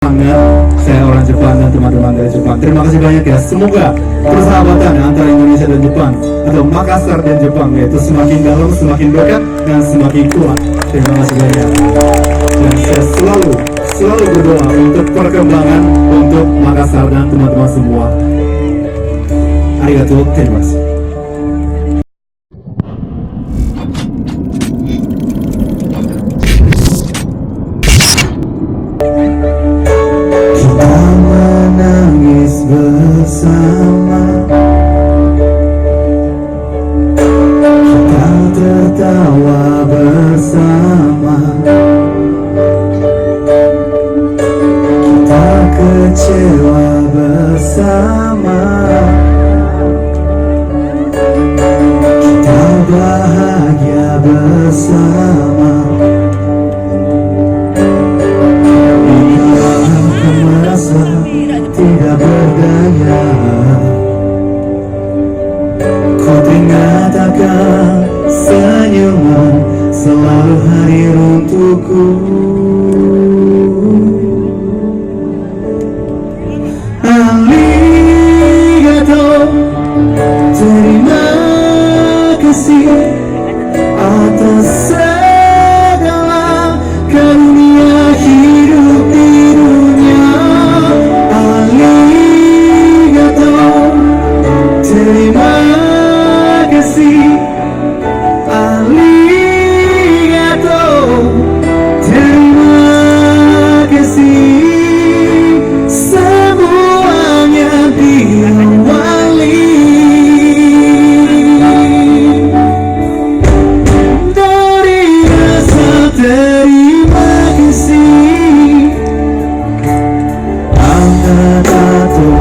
Saya orang Jepang dan teman-teman dari Jepang. Terima kasih banyak ya. Semoga persahabatan antara Indonesia dan Jepang atau Makassar dan Jepang yaitu semakin dalam, semakin dekat dan semakin kuat. Terima kasih banyak. Dan saya selalu berdoa untuk perkembangan untuk Makassar dan teman-teman semua. Arigatou, terima kasih. Kita menangis bersama, kita tertawa bersama, kita kecewa bersama, kita bahagia bersama. Tidak berdaya, ku teringat akan senyuman selalu hadir untukku. Arigatou, terima kasih atas segala karunia hidup di dunia. Terima kasih, arigatou. Terima kasih, semuanya diawali dari rasa terima kasih. Arigatou.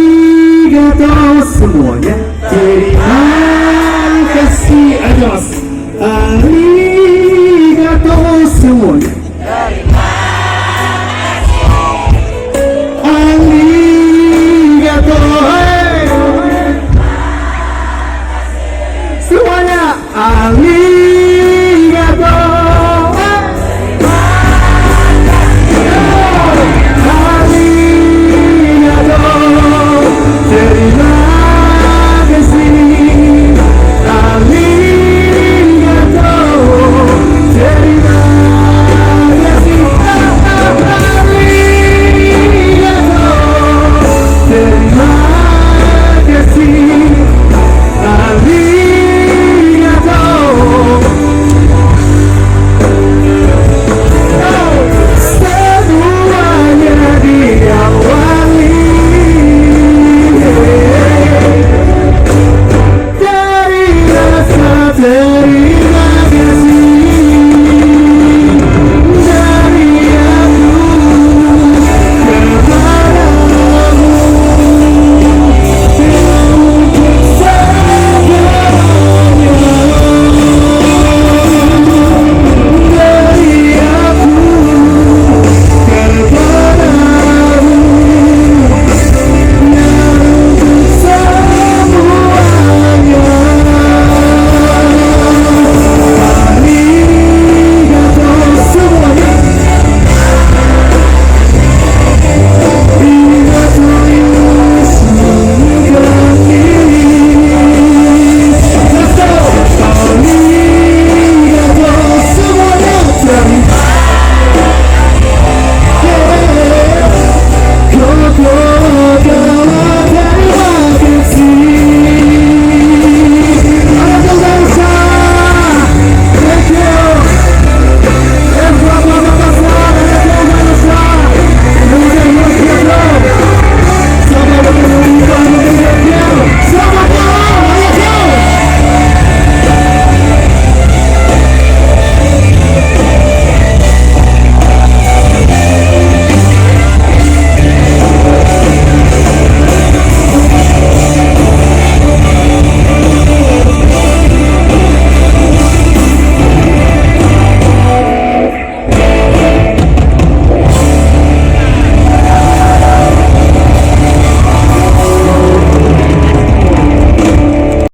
Arigatou semuanya. Terima kasih. Adios. Arigatou semuanya. Arigatou. Semuanya. Arigatou. Terima kasih, arigatou. Terima kasih, arigatou. Terima kasih, arigatou. terima